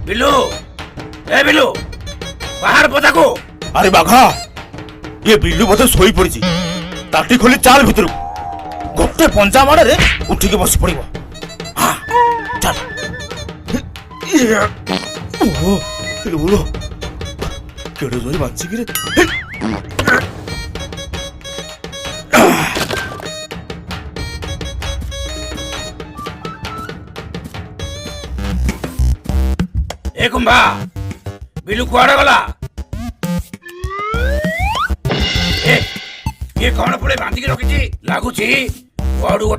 बिल्लू ए बिल्लू बाहर पता को। अरे बाघा ये बिल्लू बोधे सोई पड़ी ताटी खोली चाल भितर गोटे पंचा माड़े उठिक बस पड़। हाँ चल केड़े जोरी बांचिकी ए कुंभा बिल्लू कुआड़े गला। ये कौन पुले बांधिकी रखी लगुच गोटे